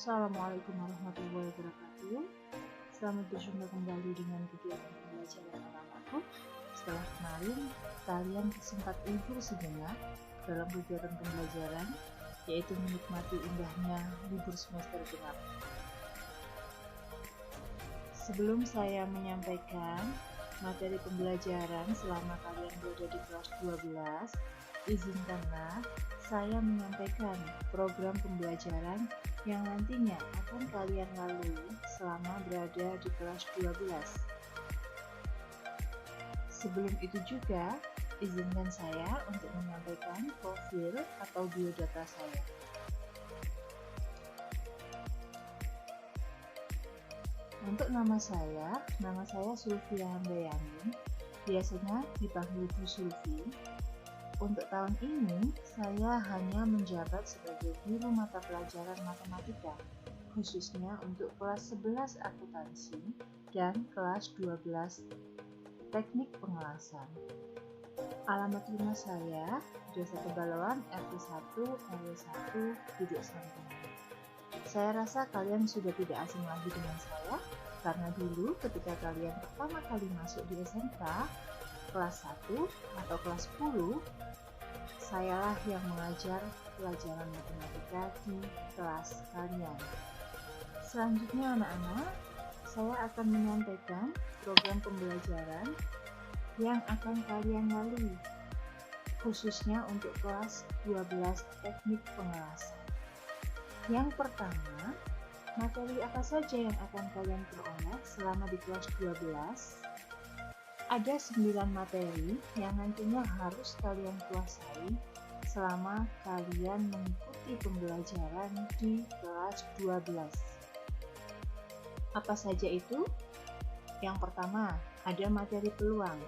Assalamualaikum warahmatullahi wabarakatuh. Selamat berjumpa kembali dengan kegiatan pembelajaran alamaku. Setelah kemarin, kalian sempat libur sejenak dalam kegiatan pembelajaran, yaitu menikmati indahnya libur semester genap. Sebelum saya menyampaikan materi pembelajaran selama kalian berada di kelas 12, izinkanlah saya menyampaikan program pembelajaran yang nantinya akan kalian lalui selama berada di kelas 12. Sebelum itu juga, izinkan saya untuk menyampaikan profil atau biodata saya. Untuk nama saya Sulfia Handayani, biasanya dipanggil Bu Sulfi. Untuk tahun ini, saya hanya menjabat sebagai guru mata pelajaran matematika, khususnya untuk kelas 11 akuntansi dan kelas 12 teknik pengelasan. Alamat rumah saya, Desa Tebalauan, RT 1, RW 1, Duduk Sampingan. Saya rasa kalian sudah tidak asing lagi dengan saya, karena dulu ketika kalian pertama kali masuk di SMK, kelas 1 atau kelas 10, sayalah yang mengajar pelajaran matematika di kelas kalian. Selanjutnya anak-anak, saya akan menyampaikan program pembelajaran yang akan kalian lalui, khususnya untuk kelas 12 teknik pengelasan. Yang pertama, materi apa saja yang akan kalian peroleh selama di kelas 12? Ada 9 materi yang nantinya harus kalian kuasai selama kalian mengikuti pembelajaran di kelas 12. Apa saja itu? Yang pertama, ada materi peluang.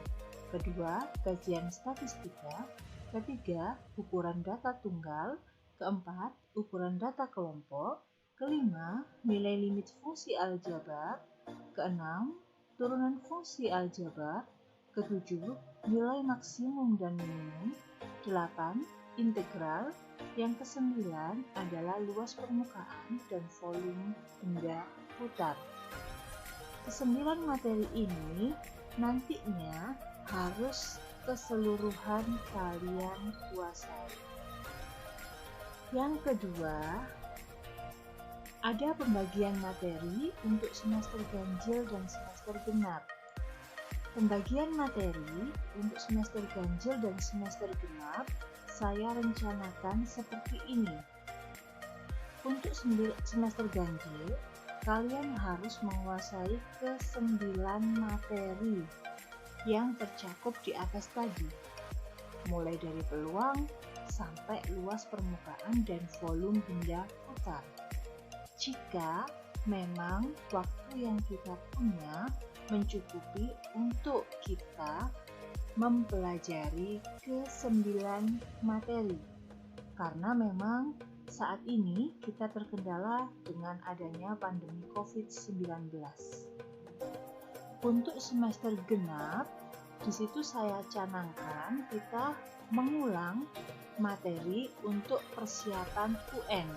Kedua, kajian statistika. Ketiga, ukuran data tunggal. Keempat, ukuran data kelompok. Kelima, nilai limit fungsi aljabar. Keenam, turunan fungsi aljabar. Ketujuh, nilai maksimum dan minimum. 8, integral. Yang kesembilan adalah luas permukaan dan volume benda putar. Kesembilan materi ini nantinya harus keseluruhan kalian kuasai. Yang kedua, ada pembagian materi untuk semester ganjil dan semester genap. Pembagian materi untuk semester ganjil dan semester genap saya rencanakan seperti ini. Untuk semester ganjil, kalian harus menguasai ke-9 materi yang tercakup di atas tadi, mulai dari peluang sampai luas permukaan dan volume benda putar. Jika memang waktu yang kita punya mencukupi untuk kita mempelajari ke-9 materi, karena memang saat ini kita terkendala dengan adanya pandemi COVID-19. Untuk semester genap, di situ saya canangkan kita mengulang materi untuk persiapan UN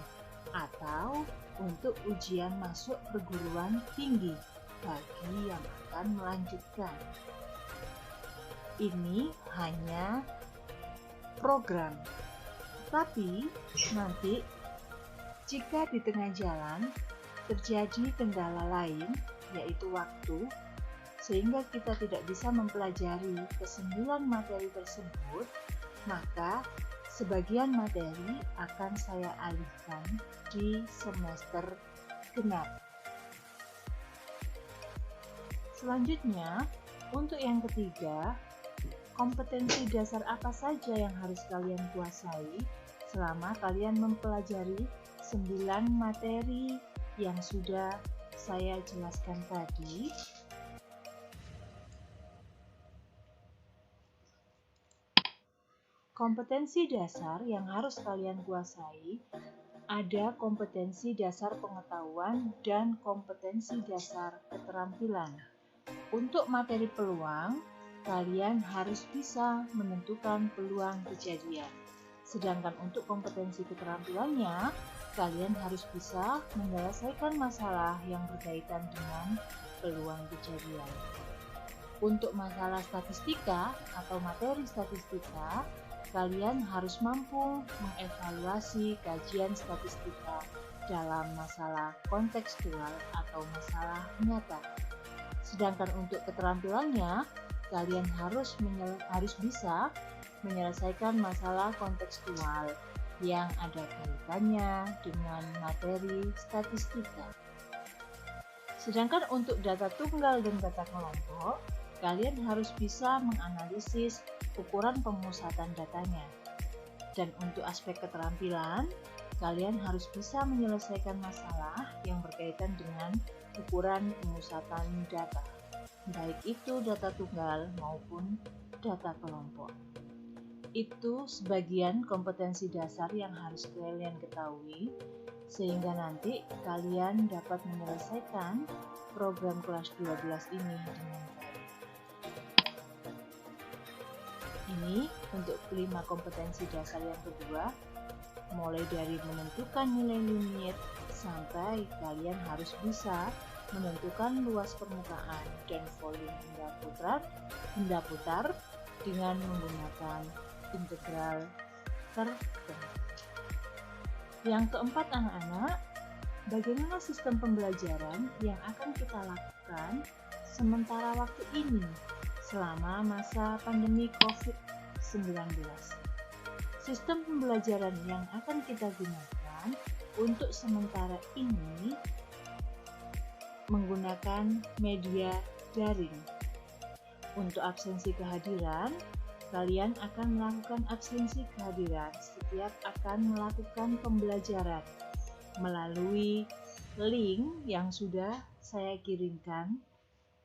atau untuk ujian masuk perguruan tinggi bagi yang akan melanjutkan. Ini hanya program, tapi nanti jika di tengah jalan terjadi kendala lain, yaitu waktu, sehingga kita tidak bisa mempelajari ke-9 materi tersebut, maka sebagian materi akan saya alihkan di semester genap. Selanjutnya, untuk yang ketiga, kompetensi dasar apa saja yang harus kalian kuasai selama kalian mempelajari 9 materi yang sudah saya jelaskan tadi. Kompetensi dasar yang harus kalian kuasai ada kompetensi dasar pengetahuan dan kompetensi dasar keterampilan. Untuk materi peluang, kalian harus bisa menentukan peluang kejadian. Sedangkan untuk kompetensi keterampilannya, kalian harus bisa menyelesaikan masalah yang berkaitan dengan peluang kejadian. Untuk masalah statistika atau materi statistika, kalian harus mampu mengevaluasi kajian statistika dalam masalah kontekstual atau masalah nyata. Sedangkan untuk keterampilannya, kalian harus bisa menyelesaikan masalah kontekstual yang ada kaitannya dengan materi statistika. Sedangkan untuk data tunggal dan data kelompok, kalian harus bisa menganalisis ukuran pemusatan datanya. Dan untuk aspek keterampilan, kalian harus bisa menyelesaikan masalah yang berkaitan dengan ukuran pemusatan data, baik itu data tunggal maupun data kelompok. Itu sebagian kompetensi dasar yang harus kalian ketahui, sehingga nanti kalian dapat menyelesaikan program kelas 12 ini dengan baik. Ini untuk 5 kompetensi dasar yang kedua, mulai dari menentukan nilai limit sampai kalian harus bisa menentukan luas permukaan dan volume benda putar dengan menggunakan integral tertentu. Yang keempat, anak-anak, bagaimana sistem pembelajaran yang akan kita lakukan sementara waktu ini selama masa pandemi COVID-19. Sistem pembelajaran yang akan kita gunakan untuk sementara ini menggunakan media daring. Untuk absensi kehadiran, kalian akan melakukan absensi kehadiran setiap akan melakukan pembelajaran melalui link yang sudah saya kirimkan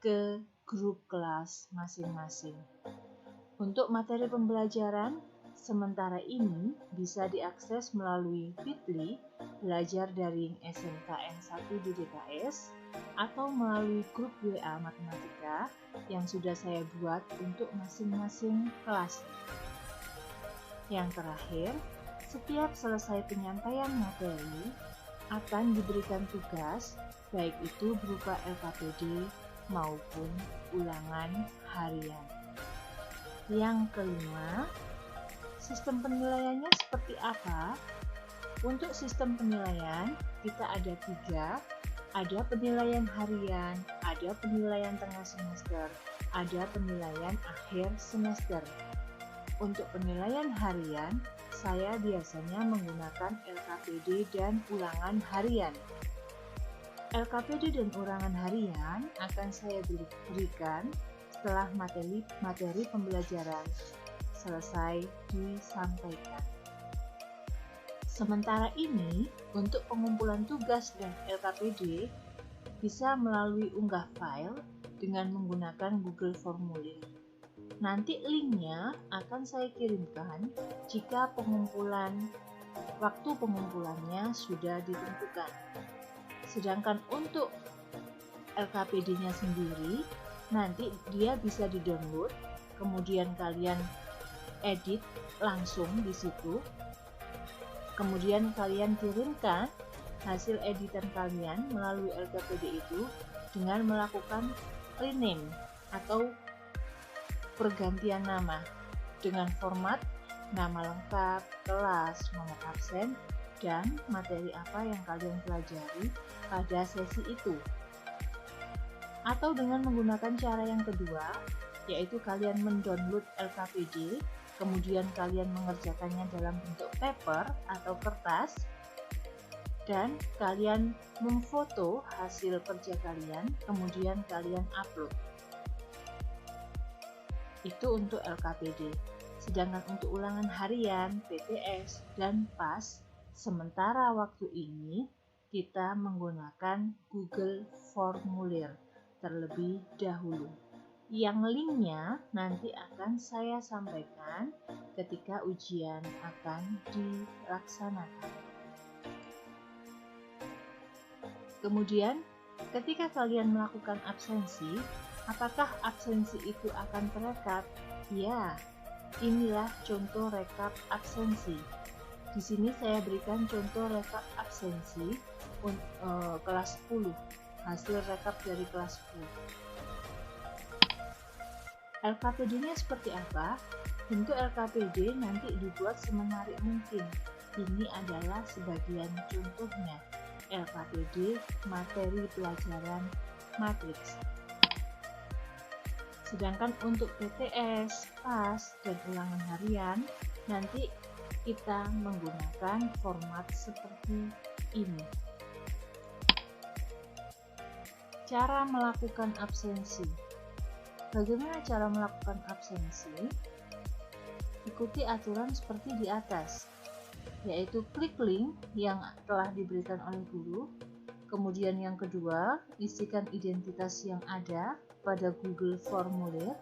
ke grup kelas masing-masing. Untuk materi pembelajaran sementara ini bisa diakses melalui Bitly Belajar Daring SMKN 1 di DKS atau melalui grup WA Matematika yang sudah saya buat untuk masing-masing kelas. Yang terakhir, setiap selesai penyampaian materi akan diberikan tugas, baik itu berupa LKPD maupun ulangan harian. Yang kelima, sistem penilaiannya seperti apa? Untuk sistem penilaian, kita ada 3. Ada penilaian harian, ada penilaian tengah semester, ada penilaian akhir semester. Untuk penilaian harian, saya biasanya menggunakan LKPD dan ulangan harian. LKPD dan ulangan harian akan saya berikan setelah materi pembelajaran selesai disampaikan. Sementara ini, untuk pengumpulan tugas dan LKPD bisa melalui unggah file dengan menggunakan Google Formulir. Nanti linknya akan saya kirimkan jika waktu pengumpulannya sudah ditentukan. Sedangkan untuk LKPD-nya sendiri, nanti dia bisa di-download, kemudian kalian edit langsung di situ. Kemudian kalian kirimkan hasil editan kalian melalui LKPD itu dengan melakukan rename atau pergantian nama dengan format nama lengkap, kelas, nomor absen, dan materi apa yang kalian pelajari pada sesi itu. Atau dengan menggunakan cara yang kedua, yaitu kalian mendownload LKPD, kemudian kalian mengerjakannya dalam bentuk paper atau kertas, dan kalian memfoto hasil kerja kalian, kemudian kalian upload. Itu untuk LKPD. Sedangkan untuk ulangan harian, PTS, dan PAS, sementara waktu ini kita menggunakan Google Formulir terlebih dahulu. Yang linknya nanti akan saya sampaikan ketika ujian akan dilaksanakan. Kemudian, ketika kalian melakukan absensi, apakah absensi itu akan terekap? Ya, inilah contoh rekap absensi. Di sini saya berikan contoh rekap absensi kelas 10, hasil rekap dari kelas 10. LKPD-nya seperti apa? Bentuk LKPD nanti dibuat semenarik mungkin. Ini adalah sebagian contohnya. LKPD materi pelajaran matriks. Sedangkan untuk PTS, PAS, dan ulangan harian, nanti kita menggunakan format seperti ini. Cara melakukan absensi. Bagaimana cara melakukan absensi? Ikuti aturan seperti di atas, yaitu klik link yang telah diberikan oleh guru. Kemudian yang kedua, isikan identitas yang ada pada Google Formulir.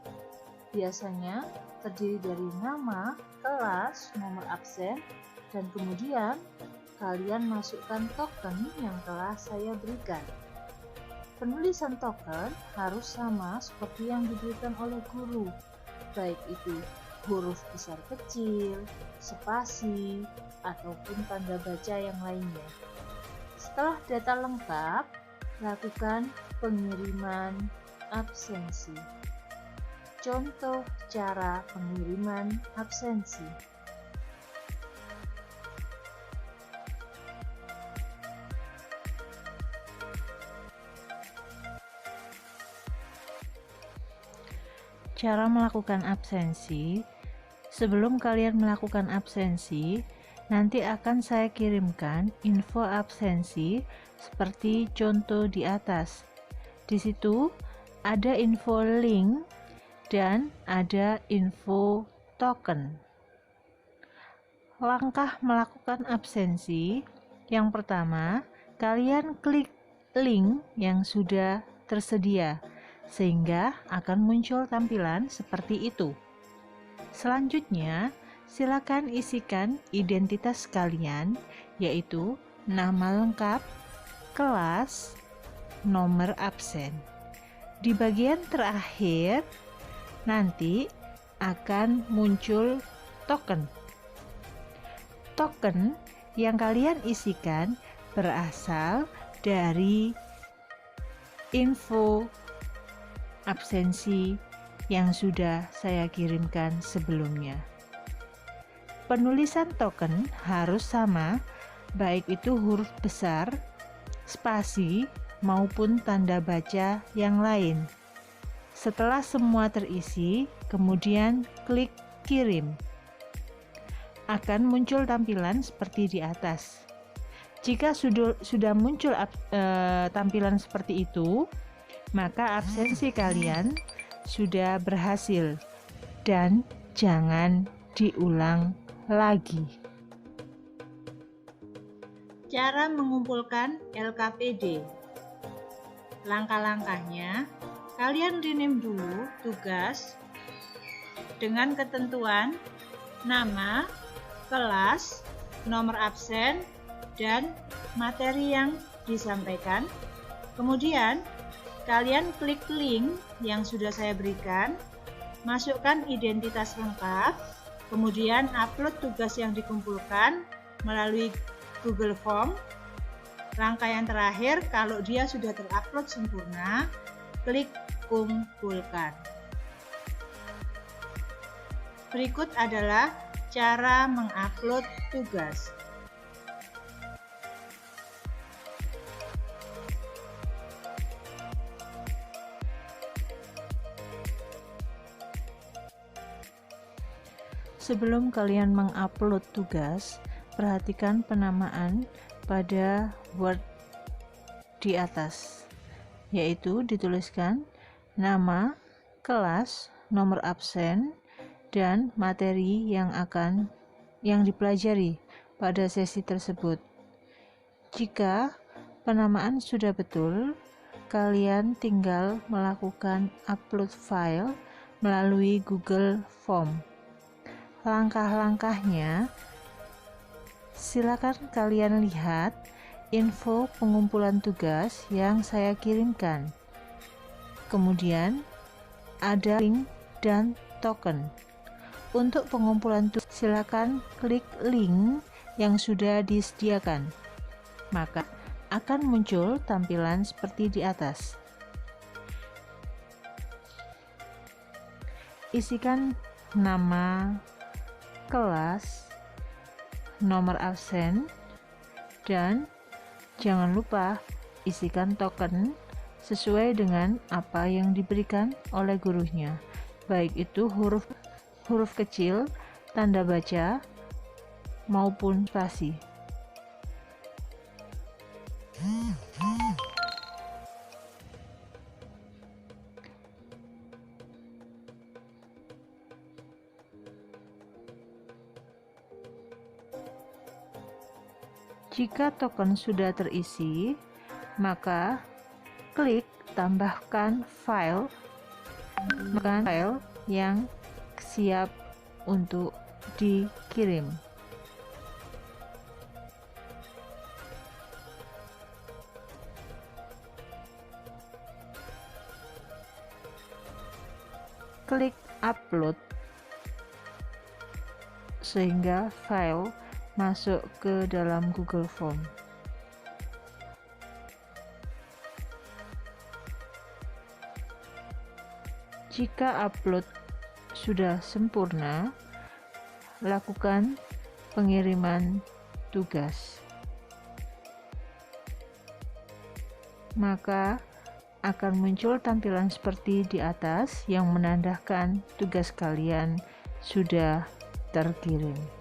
Biasanya terdiri dari nama, kelas, nomor absen, dan kemudian kalian masukkan token yang telah saya berikan. Penulisan token harus sama seperti yang diberikan oleh guru, baik itu huruf besar kecil, spasi, ataupun tanda baca yang lainnya. Setelah data lengkap, lakukan pengiriman absensi. Contoh cara pengiriman absensi. Cara melakukan absensi. Sebelum kalian melakukan absensi, nanti akan saya kirimkan info absensi seperti contoh di atas. Di situ ada info link dan ada info token. Langkah melakukan absensi. Yang pertama, kalian klik link yang sudah tersedia sehingga akan muncul tampilan seperti itu. Selanjutnya, silakan isikan identitas kalian, yaitu nama lengkap, kelas, nomor absen. Di bagian terakhir, nanti akan muncul token. Token yang kalian isikan berasal dari info absensi yang sudah saya kirimkan sebelumnya. Penulisan token harus sama, baik itu huruf besar, spasi, maupun tanda baca yang lain. Setelah semua terisi, kemudian klik kirim. Akan muncul tampilan seperti di atas. Jika sudah muncul tampilan seperti itu, maka absensi kalian sudah berhasil dan jangan diulang lagi. Cara mengumpulkan LKPD. Langkah-langkahnya, kalian rename dulu tugas dengan ketentuan nama, kelas, nomor absen, dan materi yang disampaikan. Kemudian, kalian klik link yang sudah saya berikan, masukkan identitas lengkap, kemudian upload tugas yang dikumpulkan melalui Google Form. Langkah yang terakhir, kalau dia sudah terupload sempurna, klik kumpulkan. Berikut adalah cara mengupload tugas. Sebelum kalian mengupload tugas, perhatikan penamaan pada Word di atas, yaitu dituliskan nama, kelas, nomor absen, dan materi yang dipelajari pada sesi tersebut. Jika penamaan sudah betul, kalian tinggal melakukan upload file melalui Google Form. Langkah-langkahnya, silakan kalian lihat info pengumpulan tugas yang saya kirimkan. Kemudian ada link dan token. Untuk pengumpulan tugas, silakan klik link yang sudah disediakan. Maka akan muncul tampilan seperti di atas. Isikan nama, kelas, nomor absen, dan jangan lupa isikan token sesuai dengan apa yang diberikan oleh gurunya, baik itu huruf kecil, tanda baca, maupun spasi. Jika token sudah terisi, maka klik tambahkan file yang siap untuk dikirim. Klik upload sehingga file masuk ke dalam Google Form. Jika upload sudah sempurna, lakukan pengiriman tugas. Maka akan muncul tampilan seperti di atas yang menandakan tugas kalian sudah terkirim.